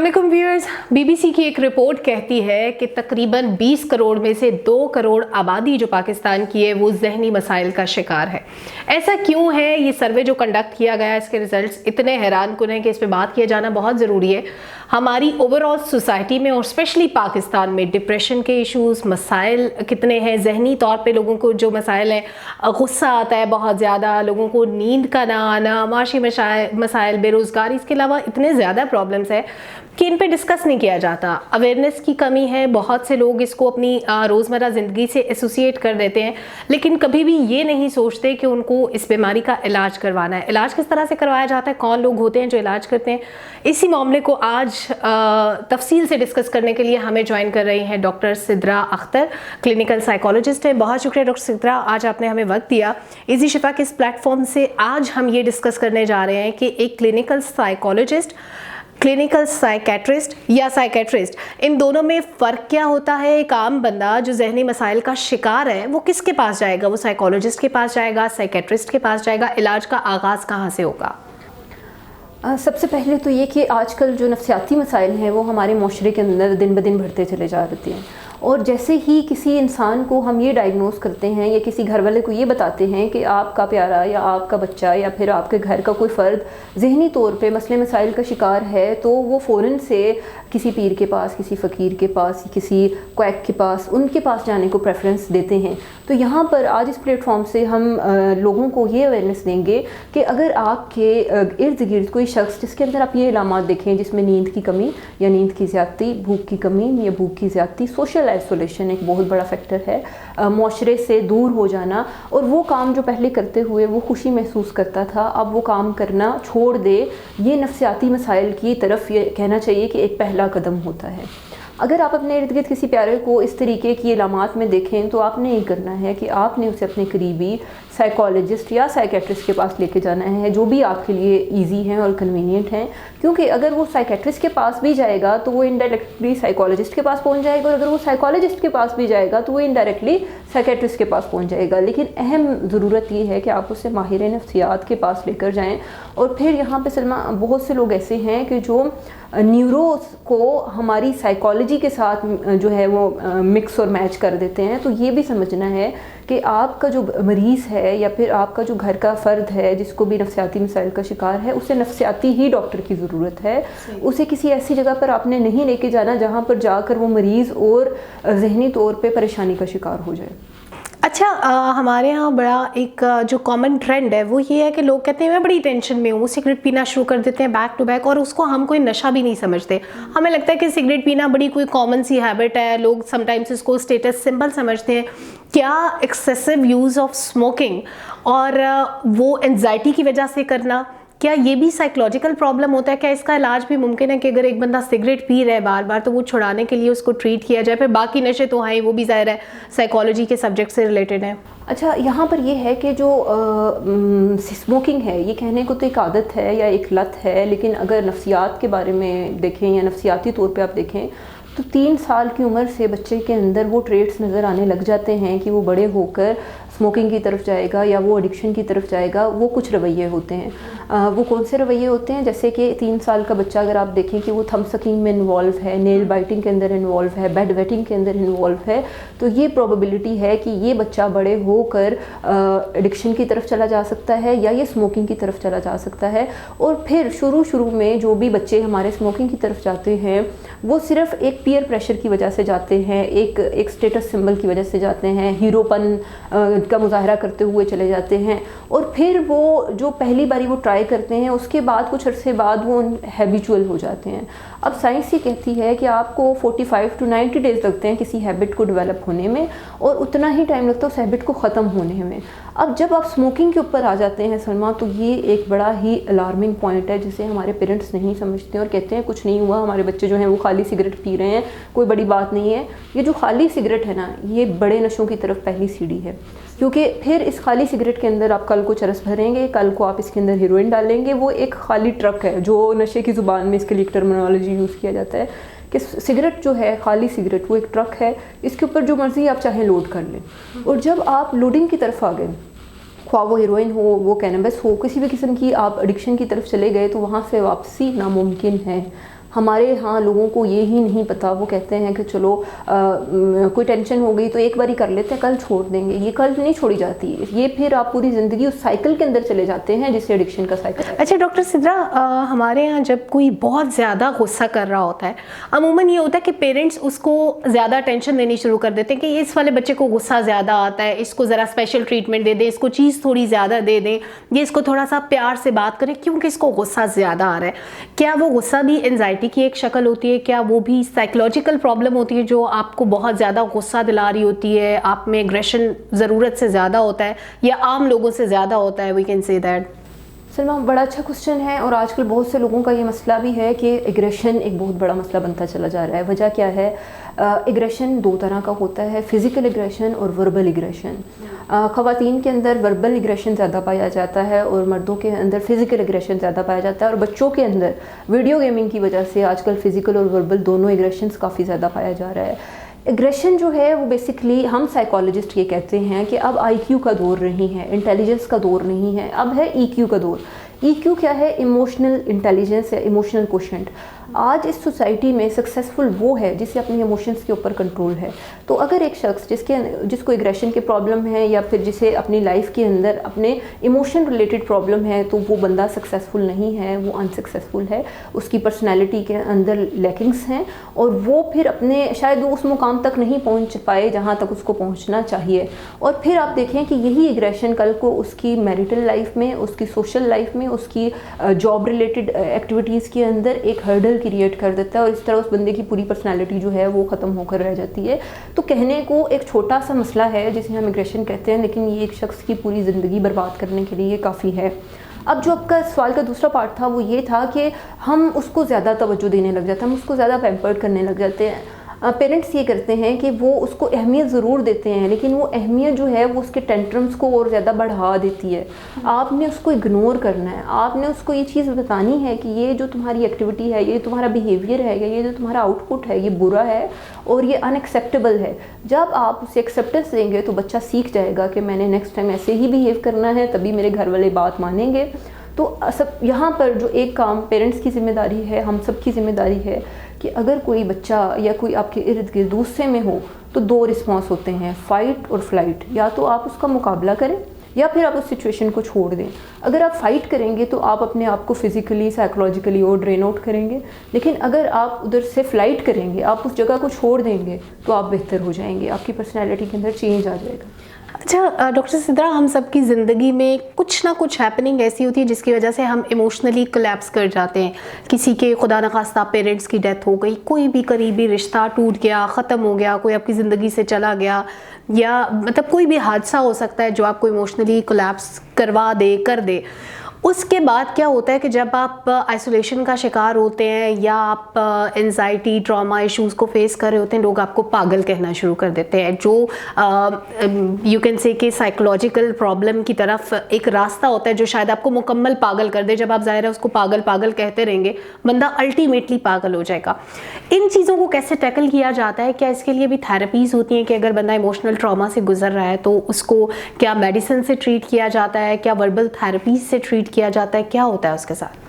अस्सलाम वालेकुम viewers. BBC की एक रिपोर्ट कहती है कि तकरीबन 20 करोड़ में से 2 करोड़ आबादी जो पाकिस्तान की है वो जहनी मसाइल का शिकार है। ऐसा क्यों है? ये सर्वे जो कंडक्ट किया गया है इसके रिजल्ट्स इतने हैरानकुन हैं कि इस पर बात किया जाना बहुत ज़रूरी है। हमारी ओवरऑल सोसाइटी में और स्पेशली पाकिस्तान में डिप्रेशन के इश्यूज मसाइल कितने हैं, जहनी तौर पे लोगों को जो मसाइल हैं, गुस्सा आता है बहुत ज़्यादा, लोगों को नींद का ना आना, माशी मसाइल, बेरोज़गारी, इसके अलावा इतने ज़्यादा प्रॉब्लम्स हैं कि इन पे डिस्कस नहीं किया जाता। अवेयरनेस की कमी है, बहुत से लोग इसको अपनी रोज़मर्रा ज़िंदगी से एसोसिएट कर देते हैं, लेकिन कभी भी ये नहीं सोचते कि उनको इस बीमारी का इलाज करवाना है। इलाज किस तरह से करवाया जाता है, कौन लोग होते हैं जो इलाज करते हैं, इसी मामले को आज तफसील से डिस्कस करने के लिए हमें ज्वाइन कर रही हैं doctor Sidra Akhtar, clinical psychologist हैं। बहुत शुक्रिया डॉक्टर सिद्रा, आज आपने हमें वक्त दिया। इजी शिफा के इस प्लेटफॉर्म से आज हम ये डिस्कस करने जा रहे हैं कि एक क्लिनिकल साइकोलॉजिस्ट, क्लिनिकल साइकेट्रिस्ट या साइकेट्रिस्ट, इन दोनों में फ़र्क क्या होता है। एक आम बंदा जो जहनी मसाइल का शिकार है वो किसके पास जाएगा? वो साइकोलॉजिस्ट के पास जाएगा, साइकेट्रिस्ट के पास जाएगा? इलाज का आगाज़ कहाँ से होगा? सबसे पहले तो ये कि आजकल जो नफ्सियाती मसाइल हैं वो हमारे माशरे के अंदर दिन ब दिन बढ़ते चले जा रहे हैं, और जैसे ही किसी इंसान को हम ये डायग्नोस करते हैं या किसी घर वाले को ये बताते हैं कि आपका प्यारा या आपका बच्चा या फिर आपके घर का कोई फ़र्द जहनी तौर पे मसले मसाइल का शिकार है, तो वो फ़ौरन से किसी पीर के पास, किसी फ़कीर के पास, किसी क्वैक के पास, उनके पास जाने को प्रेफरेंस देते हैं। तो यहाँ पर आज इस प्लेटफॉर्म से हम लोगों को ये अवेयरनेस देंगे कि अगर आपके इर्द गिर्द कोई शख्स जिसके अंदर आप ये इलामात देखें, जिसमें नींद की कमी या नींद की ज़्यादती, भूख की कमी या भूख की ज़्यादती, सोशल आइसोलेशन एक बहुत बड़ा फैक्टर है, माशरे से दूर हो जाना, और वो काम जो पहले करते हुए वो खुशी महसूस करता था अब वो काम करना छोड़ दे, ये नफ्सियाती मसाइल की तरफ ये कहना चाहिए कि एक पहला कदम होता है। अगर आप अपने इर्द गिर्द किसी प्यारे को इस तरीके की इलामात में देखें तो आपने ये करना है कि आपने उसे अपने करीबी साइकोलॉजिस्ट या साइकेट्रिस्ट के पास लेके जाना है, जो भी आपके लिए इजी हैं और कन्वीनियंट हैं, क्योंकि अगर वो साइकेट्रिस्ट के पास भी जाएगा तो वो इनडायरेक्टली साइकोलॉजिस्ट के पास पहुंच जाएगा, और अगर वो साइकोलॉजिस्ट के पास भी जाएगा तो वो इनडायरेक्टली साइकेट्रिस्ट के पास पहुंच जाएगा। लेकिन अहम ज़रूरत ये है कि आप उसे माहिर नफ्सियात के पास लेकर जाएँ। और फिर यहाँ पर सलमा, बहुत से लोग ऐसे हैं कि जो न्यूरो को हमारी साइकोलॉजी के साथ जो है वो मिक्स और मैच कर देते हैं। तो ये भी समझना है कि आपका जो मरीज़ है या फिर आपका जो घर का फ़र्द है जिसको भी नफ्सियाती मसाइल का शिकार है, उसे नफ्सियाती ही डॉक्टर की ज़रूरत है। उसे किसी ऐसी जगह पर आपने नहीं लेके जाना जहाँ पर जाकर वो मरीज़ और जहनी तौर पे परेशानी का शिकार हो जाए। अच्छा, हमारे यहाँ बड़ा एक जो कॉमन ट्रेंड है वो ये है कि लोग कहते हैं मैं बड़ी टेंशन में हूँ, सिगरेट पीना शुरू कर देते हैं बैक टू बैक, और उसको हम कोई नशा भी नहीं समझते। हमें लगता है कि सिगरेट पीना बड़ी कोई कॉमन सी हैबिट है, लोग समटाइम्स इसको स्टेटस सिंबल समझते हैं। क्या एक्सेसिव यूज़ ऑफ स्मोकिंग और वो एंजाइटी की वजह से करना, क्या ये भी साइकोलॉजिकल प्रॉब्लम होता है? क्या इसका इलाज भी मुमकिन है कि अगर एक बंदा सिगरेट पी रहा है बार बार तो वो छुड़ाने के लिए उसको ट्रीट किया जाए? फिर बाकी नशे तो हैं, वो भी ज़ाहिर है साइकोलॉजी के सब्जेक्ट से रिलेटेड है। अच्छा, यहाँ पर ये है कि जो स्मोकिंग है ये कहने को तो एक आदत है या एक लत है, लेकिन अगर नफ्सियात के बारे में देखें या नफ्सियाती तौर पे आप देखें तो 3 साल की उम्र से बच्चे के अंदर वो ट्रेट्स नज़र आने लग जाते हैं कि वो बड़े होकर स्मोकिंग की तरफ जाएगा या वो एडिक्शन की तरफ जाएगा। वो कुछ रवैये होते हैं, वो कौन से रवैये होते हैं? जैसे कि 3 साल का बच्चा अगर आप देखें कि वो थंब सकिंग में इन्वॉल्व है, नेल बाइटिंग के अंदर इन्वॉल्व है, बेड वेटिंग के अंदर इन्वॉल्व है, तो ये प्रोबेबिलिटी है कि ये बच्चा बड़े होकर एडिक्शन की तरफ चला जा सकता है या ये स्मोकिंग की तरफ चला जा सकता है। और फिर शुरू में जो भी बच्चे हमारे स्मोकिंग की तरफ जाते हैं वो सिर्फ एक पीयर प्रेशर की वजह से जाते हैं, एक स्टेटस सिंबल की वजह से जाते हैं, हीरोपन का मुजाहरा करते हुए चले जाते हैं, और फिर वो जो पहली बारी वो ट्राई करते हैं उसके बाद कुछ अरसे बाद वो हैबिचुअल हो जाते हैं। अब साइंस ये कहती है कि आपको 45 to 90 डेज़ लगते हैं किसी हैबिट को डेवलप होने में, और उतना ही टाइम लगता है उस हैबिट को ख़त्म होने में। अब जब आप स्मोकिंग के ऊपर आ जाते हैं सलमा, तो ये एक बड़ा ही अलार्मिंग पॉइंट है जिसे हमारे पेरेंट्स नहीं समझते और कहते हैं कुछ नहीं हुआ, हमारे बच्चे जो हैं वो खाली सिगरेट पी रहे हैं, कोई बड़ी बात नहीं है। ये जो खाली सिगरेट है ना, ये बड़े नशों की तरफ पहली सीढ़ी है, क्योंकि फिर इस खाली सिगरेट के अंदर आप कल को चरस भरेंगे, कल को आप इसके अंदर हीरोइन डालेंगे। वो एक खाली ट्रक है, जो नशे की ज़ुबान में इसके लिए टर्मिनोलॉजी यूज़ किया जाता है कि सिगरेट जो है, खाली सिगरेट, वो एक ट्रक है, इसके ऊपर जो मर्ज़ी आप चाहें लोड कर लें। और जब आप लोडिंग की तरफ आ गए, ख्वाह वो हीरोइन हो, वो कैनबिस हो, किसी भी किस्म की आप एडिक्शन की तरफ चले गए, तो वहाँ से वापसी नामुमकिन है। हमारे यहाँ लोगों को ये ही नहीं पता, वो कहते हैं कि चलो कोई टेंशन हो गई तो एक बार ही कर लेते हैं, कल छोड़ देंगे। ये कल नहीं छोड़ी जाती, ये फिर आप पूरी ज़िंदगी उस साइकिल के अंदर चले जाते हैं जिससे एडिक्शन का साइकिल है। अच्छा डॉक्टर सिद्रा, हमारे यहाँ जब कोई बहुत ज़्यादा गुस्सा कर रहा होता है, अमूमन ये होता है कि पेरेंट्स उसको ज़्यादा टेंशन देनी शुरू कर देते हैं कि इस वाले बच्चे को गुस्सा ज़्यादा आता है, इसको ज़रा स्पेशल ट्रीटमेंट दे दें, इसको चीज़ थोड़ी ज़्यादा दे दें, ये इसको थोड़ा सा प्यार से बात करें क्योंकि इसको गुस्सा ज़्यादा आ रहा है। क्या वो गुस्सा भी एंजाइटी की एक शक्ल होती है? क्या वो भी साइकोलॉजिकल प्रॉब्लम होती है जो आपको बहुत ज़्यादा गुस्सा दिला रही होती है, आप में एग्रेशन ज़रूरत से ज़्यादा होता है या आम लोगों से ज़्यादा होता है? We can say that. Salma, बड़ा अच्छा क्वेश्चन है, और आजकल बहुत से लोगों का ये मसला भी है कि एग्रेशन एक बहुत बड़ा मसला बनता चला जा रहा है। वजह क्या है? एग्रेशन दो तरह का होता है, फ़िज़िकल एग्रेशन और वर्बल एग्रेशन। ख़वातीन के अंदर वर्बल एग्रेशन ज़्यादा पाया जाता है और मर्दों के अंदर फ़िज़िकल एग्रेशन ज़्यादा पाया जाता है। और बच्चों के अंदर वीडियो गेमिंग की वजह से आजकल फ़िज़िकल और वर्बल दोनों एग्रेशंस काफ़ी ज़्यादा पाया जा रहा है। एग्रेशन जो है वो बेसिकली हम साइकोलॉजिस्ट ये कहते हैं कि अब IQ का दौर नहीं है, इंटेलिजेंस का दौर नहीं है, अब है EQ का दौर। EQ क्या है? इमोशनल इंटेलिजेंस या इमोशनल कोशेंट। आज इस सोसाइटी में सक्सेसफुल वो है जिसे अपने इमोशंस के ऊपर कंट्रोल है। तो अगर एक शख्स जिसको एग्रेशन की प्रॉब्लम है या फिर जिसे अपनी लाइफ के अंदर अपने इमोशन रिलेटेड प्रॉब्लम है, तो वो बंदा सक्सेसफुल नहीं है, वो अनसक्सेसफुल है, उसकी पर्सनैलिटी के अंदर लैकिंग्स हैं और वो फिर अपने शायद वो उस मुकाम तक नहीं पहुंच पाए जहां तक उसको पहुंचना चाहिए। और फिर आप देखें कि यही एग्रेशन कल को उसकी मैरिटल लाइफ में, उसकी सोशल लाइफ में, उसकी जॉब रिलेटेड एक्टिविटीज़ के अंदर एक हर्डल क्रिएट कर देता है और इस तरह उस बंदे की पूरी पर्सनालिटी जो है वो ख़त्म होकर रह जाती है। तो कहने को एक छोटा सा मसला है जिसे हम एग्रेशन कहते हैं, लेकिन ये एक शख्स की पूरी ज़िंदगी बर्बाद करने के लिए काफ़ी है। अब जो आपका सवाल का दूसरा पार्ट था वो ये था कि हम उसको ज़्यादा तवज्जो देने लग जाते हैं, हम उसको ज़्यादा पैम्पर्ड करने लग जाते हैं। पेरेंट्स ये करते हैं कि वो उसको अहमियत ज़रूर देते हैं, लेकिन वो अहमियत जो है वो उसके टेंट्रम्स को और ज़्यादा बढ़ा देती है। आपने उसको इग्नोर करना है, आपने उसको ये चीज़ बतानी है कि ये जो तुम्हारी एक्टिविटी है, ये तुम्हारा बिहेवियर है, या ये जो तुम्हारा आउटपुट है, ये बुरा है और ये अनएक्सेप्टेबल है। जब आप उसे एक्सेप्टेंस देंगे तो बच्चा सीख जाएगा कि मैंने नेक्स्ट टाइम ऐसे ही बिहेव करना है, तभी मेरे घर वाले बात मानेंगे। तो सब यहाँ पर जो एक काम पेरेंट्स की ज़िम्मेदारी है, हम सब की ज़िम्मेदारी है कि अगर कोई बच्चा या कोई आपके इर्द गिर्द गुस्से में हो तो दो रिस्पॉन्स होते हैं, फ़ाइट और फ्लाइट। या तो आप उसका मुकाबला करें या फिर आप उस सिचुएशन को छोड़ दें। अगर आप फ़ाइट करेंगे तो आप अपने आप को फिज़िकली साइकोलॉजिकली और ड्रेन आउट करेंगे, लेकिन अगर आप उधर से फ़्लाइट करेंगे, आप उस जगह को छोड़ देंगे, तो आप बेहतर हो जाएंगे, आपकी पर्सनैलिटी के अंदर चेंज आ जाएगा। अच्छा डॉक्टर सिद्रा, हम सब की ज़िंदगी में कुछ ना कुछ हैपनिंग ऐसी होती है जिसकी वजह से हम इमोशनली कोलैप्स कर जाते हैं। किसी के खुदा न खास्ता पेरेंट्स की डेथ हो गई, कोई भी करीबी रिश्ता टूट गया, ख़त्म हो गया, कोई आपकी ज़िंदगी से चला गया, या मतलब कोई भी हादसा हो सकता है जो आपको इमोशनली कोलैप्स करवा दे, कर दे। उसके बाद क्या होता है कि जब आप आइसोलेशन का शिकार होते हैं या आप एंजाइटी ट्रॉमा इश्यूज़ को फेस कर रहे होते हैं, लोग आपको पागल कहना शुरू कर देते हैं, जो यू कैन से कि साइकोलॉजिकल प्रॉब्लम की तरफ एक रास्ता होता है जो शायद आपको मुकम्मल पागल कर दे। जब आप ज़ाहिर है उसको पागल पागल कहते रहेंगे, बंदा अल्टीमेटली पागल हो जाएगा। इन चीज़ों को कैसे टैकल किया जाता है? क्या इसके लिए भी थेरेपीज़ होती हैं कि अगर बंदा इमोशनल ट्रॉमा से गुजर रहा है तो उसको क्या मेडिसिन से ट्रीट किया जाता है, क्या वर्बल थेरेपीज से ट्रीट किया जाता है, क्या होता है उसके साथ?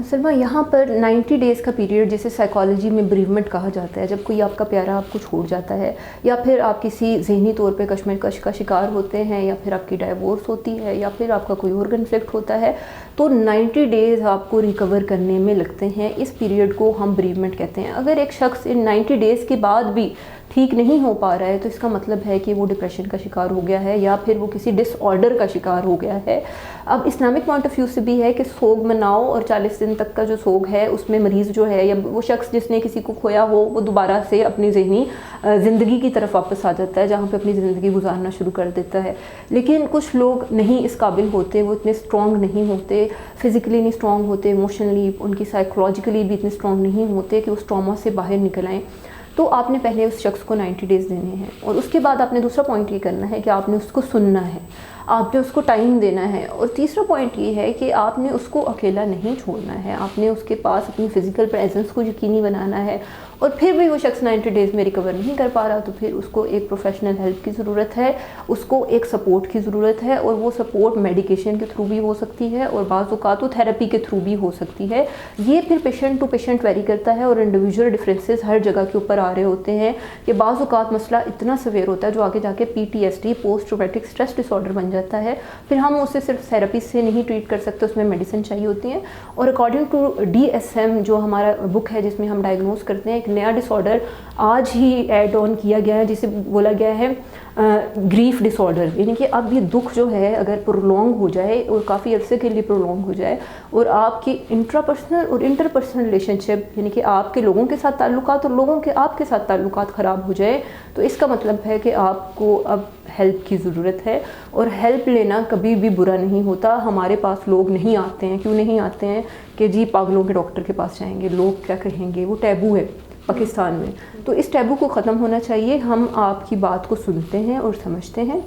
सलमा, यहाँ पर 90 डेज़ का पीरियड जिसे साइकोलॉजी में बेरीवमेंट कहा जाता है, जब कोई आपका प्यारा आपको छोड़ जाता है या फिर आप किसी जहनी तौर पे कश्मकश का शिकार होते हैं या फिर आपकी डाइवोर्स होती है या फिर आपका कोई और कन्फ्लिक्ट होता है, तो 90 डेज़ आपको रिकवर करने में लगते हैं। इस पीरियड को हम बेरीवमेंट कहते हैं। अगर एक शख्स इन 90 डेज़ के बाद भी ठीक नहीं हो पा रहा है तो इसका मतलब है कि वो डिप्रेशन का शिकार हो गया है या फिर वो किसी डिसऑर्डर का शिकार हो गया है। अब इस्लामिक पॉइंट ऑफ व्यू से भी है कि सोग मनाओ और 40 दिन तक का जो सोग है उसमें मरीज़ जो है या वो शख्स जिसने किसी को खोया हो वो दोबारा से अपनी ज़हनी ज़िंदगी की तरफ वापस आ जाता है, जहाँ पे अपनी ज़िंदगी गुजारना शुरू कर देता है। लेकिन कुछ लोग नहीं इस काबिल होते, वो इतने स्ट्रॉन्ग नहीं होते, फिज़िकली नहीं स्ट्रॉन्ग होते, इमोशनली उनकी साइकोलॉजिकली भी इतने स्ट्रॉन्ग नहीं होते कि उस ट्रॉमा से बाहर निकल आएँ। तो आपने पहले उस शख्स को 90 डेज़ देने हैं और उसके बाद आपने दूसरा पॉइंट ये करना है कि आपने उसको सुनना है। आपने उसको टाइम देना है। और तीसरा पॉइंट ये है कि आपने उसको अकेला नहीं छोड़ना है, आपने उसके पास अपनी फ़िज़िकल प्रेजेंस को यकीनी बनाना है। और फिर भी वो शख्स 90 डेज़ में रिकवर नहीं कर पा रहा तो फिर उसको एक प्रोफेशनल हेल्प की ज़रूरत है, उसको एक सपोर्ट की ज़रूरत है। और वो सपोर्ट मेडिकेशन के थ्रू भी हो सकती है और बाज़ औक़ात तो थेरेपी के थ्रू भी हो सकती है। ये फिर पेशेंट टू पेशेंट वेरी करता है और इंडिविजुअल डिफरेंसेस हर जगह के ऊपर आ रहे होते हैं कि बाज़ औक़ात मसला इतना सवेयर होता है जो आगे जाके PTSD post traumatic stress disorder बन जाता है। फिर हम उसे सिर्फ थेरेपी से नहीं ट्रीट कर सकते, उसमें मेडिसिन चाहिए होती हैं। और अकॉर्डिंग टू DSM जो हमारा बुक है जिसमें हम डायग्नोस करते हैं, एक नया डिसऑर्डर आज ही ऐड ऑन किया गया है जिसे बोला गया है ग्रीफ डिसऑर्डर। यानी कि अब ये दुख जो है अगर प्रोलॉन्ग हो जाए और काफ़ी अरसे के लिए प्रोलॉन्ग हो जाए और आपकी इंट्रापर्सनल और इंटरपर्सनल रिलेशनशिप यानी कि आपके लोगों के साथ ताल्लुकात और लोगों के आपके साथ ताल्लुकात ख़राब हो जाए, तो इसका मतलब है कि आपको अब हेल्प की ज़रूरत है। और हेल्प लेना कभी भी बुरा नहीं होता। हमारे पास लोग नहीं आते हैं, क्यों नहीं आते हैं कि जी पागलों के डॉक्टर के पास जाएंगे, लोग क्या कहेंगे, वो टैबू है पाकिस्तान में। तो इस टैबू को ख़त्म होना चाहिए। हम आपकी बात को सुनते हैं और समझते हैं।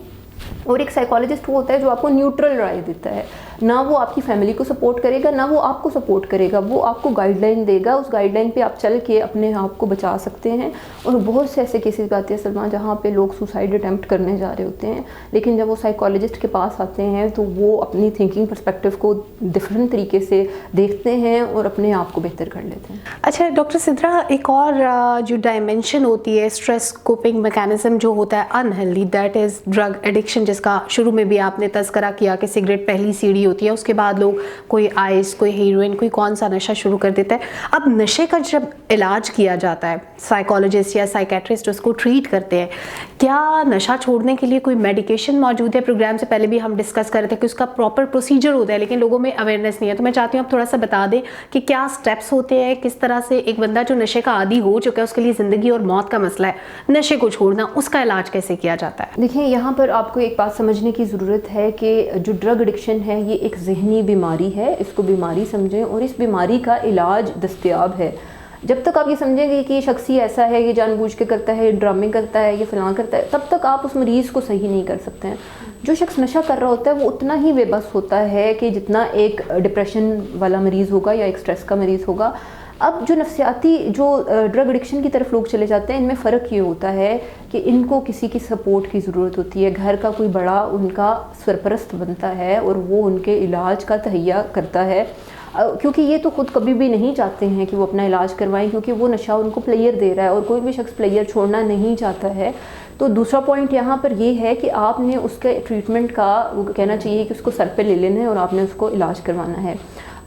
और एक साइकोलॉजिस्ट वो होता है जो आपको न्यूट्रल राय देता है, ना वो आपकी फैमिली को सपोर्ट करेगा ना वो आपको सपोर्ट करेगा, वो आपको गाइडलाइन देगा। उस गाइडलाइन पे आप चल के अपने आप को बचा सकते हैं। और बहुत से ऐसे केसेस आते हैं सलमान जहाँ पे लोग सुसाइड अटैम्प्ट करने जा रहे होते हैं, लेकिन जब वो साइकोलॉजिस्ट के पास आते हैं तो वो अपनी थिंकिंग पर्सपेक्टिव को डिफरेंट तरीके से देखते हैं और अपने आप को बेहतर कर लेते हैं। अच्छा डॉक्टर सिद्रा, एक और जो डायमेंशन होती है स्ट्रेस कोपिंग मैकेनिज्म जो होता है unhealthy, that is drug addiction, जिसका शुरू में भी आपने तज़करा किया कि सिगरेट पहली सीढ़ी होती है, उसके बाद लोग कोई आइस, कोई हीरोइन, कोई कौन सा नशा शुरू कर देता है। अब नशे का जब इलाज किया जाता है, साइकोलॉजिस्ट या साइकेट्रिस्ट उसको ट्रीट करते हैं, क्या नशा छोड़ने के लिए कोई मेडिकेशन मौजूद है? प्रोग्राम से पहले भी हम डिस्कस कर रहे थे कि उसका प्रॉपर प्रोसीजर होता है, लेकिन लोगों में अवेयरनेस नहीं है। तो मैं चाहती हूँ आप थोड़ा सा बता दें कि क्या स्टेप्स होते हैं, किस तरह से एक बंदा जो नशे का आदी हो चुका है उसके लिए ज़िंदगी और मौत का मसला है, नशे को छोड़ना, उसका इलाज कैसे किया जाता है? देखिए, यहाँ पर आपको एक बात समझने की ज़रूरत है कि जो ड्रग एडिक्शन है ये एक ज़हनी बीमारी है, इसको बीमारी समझें और इस बीमारी का इलाज दस्तयाब है। जब तक आप ये समझेंगे कि ये शख्स ही ऐसा है, ये जानबूझ के करता है, ये ड्रामे करता है, ये फलां करता है, तब तक आप उस मरीज़ को सही नहीं कर सकते हैं। जो शख्स नशा कर रहा होता है वो उतना ही बेबस होता है कि जितना एक डिप्रेशन वाला मरीज़ होगा या एक स्ट्रेस का मरीज़ होगा। अब जो नफ्सियाती जो ड्रग एडिक्शन की तरफ लोग चले जाते हैं, इनमें फ़र्क ये होता है कि इनको किसी की सपोर्ट की ज़रूरत होती है। घर का कोई बड़ा उनका सरपरस्त बनता है और वो उनके इलाज का तहैया करता है, क्योंकि ये तो ख़ुद कभी भी नहीं चाहते हैं कि वो अपना इलाज करवाएं, क्योंकि वो नशा उनको प्लेयर दे रहा है और कोई भी शख्स प्लेयर छोड़ना नहीं चाहता है। तो दूसरा पॉइंट यहाँ पर ये है कि आपने उसके ट्रीटमेंट का वो कहना चाहिए कि उसको सर पे ले लेना है और आपने उसको इलाज करवाना है।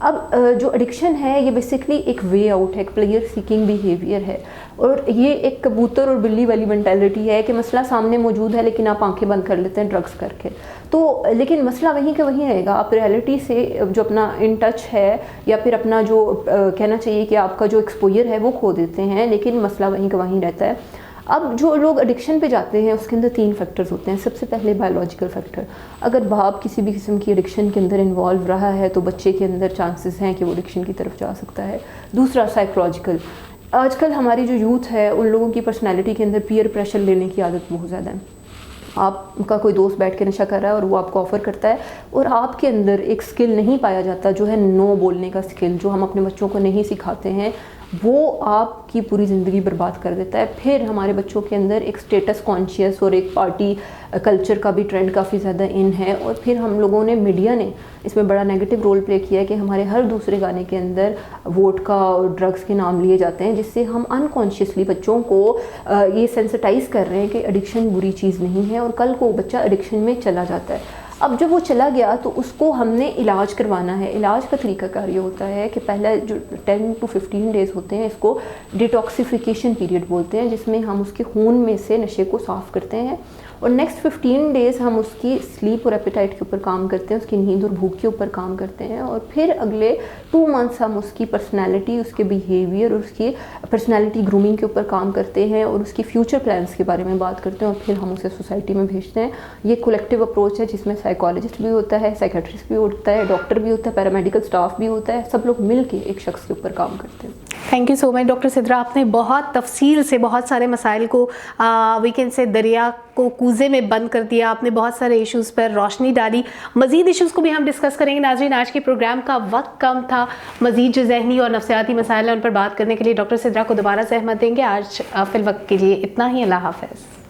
अब जो एडिक्शन है ये बेसिकली एक वे आउट है, एक प्लेयर सीकिंग बिहेवियर है और ये एक कबूतर और बिल्ली वाली मेंटालिटी है कि मसला सामने मौजूद है लेकिन आप आंखें बंद कर लेते हैं ड्रग्स करके। तो लेकिन मसला वहीं का वहीं रहेगा। आप रियलिटी से जो अपना इन टच है या फिर अपना जो कहना चाहिए कि आपका जो एक्सपोजर है वो खो देते हैं, लेकिन मसला वहीं का वहीं रहता है। अब जो लोग एडिक्शन पे जाते हैं उसके अंदर 3 फैक्टर्स होते हैं। सबसे पहले बायोलॉजिकल फैक्टर, अगर बाप किसी भी किस्म की एडिक्शन के अंदर इन्वॉल्व रहा है तो बच्चे के अंदर चांसेस हैं कि वो एडिक्शन की तरफ जा सकता है। दूसरा साइकोलॉजिकल, आजकल हमारी जो यूथ है उन लोगों की पर्सनैलिटी के अंदर पीयर प्रेशर लेने की आदत बहुत ज़्यादा है। आपका कोई दोस्त बैठ के नशा कर रहा है और वो आपको ऑफ़र करता है और आपके अंदर एक स्किल नहीं पाया जाता जो है नो बोलने का स्किल, जो हम अपने बच्चों को नहीं सिखाते हैं, वो आपकी पूरी ज़िंदगी बर्बाद कर देता है। फिर हमारे बच्चों के अंदर एक स्टेटस कॉन्शियस और एक पार्टी कल्चर का भी ट्रेंड काफ़ी ज़्यादा इन है। और फिर हम लोगों ने, मीडिया ने इसमें बड़ा नेगेटिव रोल प्ले किया है कि हमारे हर दूसरे गाने के अंदर वोडका और ड्रग्स के नाम लिए जाते हैं, जिससे हम अनकॉन्शियसली बच्चों को ये सेंसिटाइज़ कर रहे हैं कि एडिक्शन बुरी चीज़ नहीं है और कल को बच्चा एडिक्शन में चला जाता है। अब जब वो चला गया तो उसको हमने इलाज करवाना है। इलाज का तरीकाकार ये होता है कि पहले जो 10 to 15 डेज़ होते हैं इसको डिटॉक्सिफिकेशन पीरियड बोलते हैं, जिसमें हम उसके खून में से नशे को साफ़ करते हैं और नेक्स्ट 15 डेज़ हम उसकी स्लीप और एपेटाइट के ऊपर काम करते हैं, उसकी नींद और भूख के ऊपर काम करते हैं और फिर अगले 2 मंथ्स हम उसकी पर्सनैलिटी, उसके बिहेवियर और उसकी पर्सनैलिटी ग्रूमिंग के ऊपर काम करते हैं और उसकी फ्यूचर प्लान्स के बारे में बात करते हैं और फिर हम उसे सोसाइटी में भेजते हैं। ये कलेक्टिव अप्रोच है जिसमें साइकोलॉजिस्ट भी होता है, साइकेट्रिस्ट भी होता है, डॉक्टर भी होता है, पैरामेडिकल स्टाफ भी होता है, सब लोग मिल के एक शख्स के ऊपर काम करते हैं। Thank you so much doctor Sidra, आपने बहुत तफसील से बहुत सारे मसाइल को वीकेंड से दरिया को कूजे में बंद कर दिया। आपने बहुत सारे इश्यूज़ पर रोशनी डाली। मज़ीद इश्यूज़ को भी हम डिस्कस करेंगे। नाज़रीन, आज के प्रोग्राम का वक्त कम था, मज़ीद जो ज़हनी और नफ्सियाती मसाइल हैं उन पर बात करने के लिए डॉक्टर सिद्रा को दोबारा ज़हमत देंगे। आज फिल वक्त के लिए इतना ही। अल्लाह हाफ़िज़।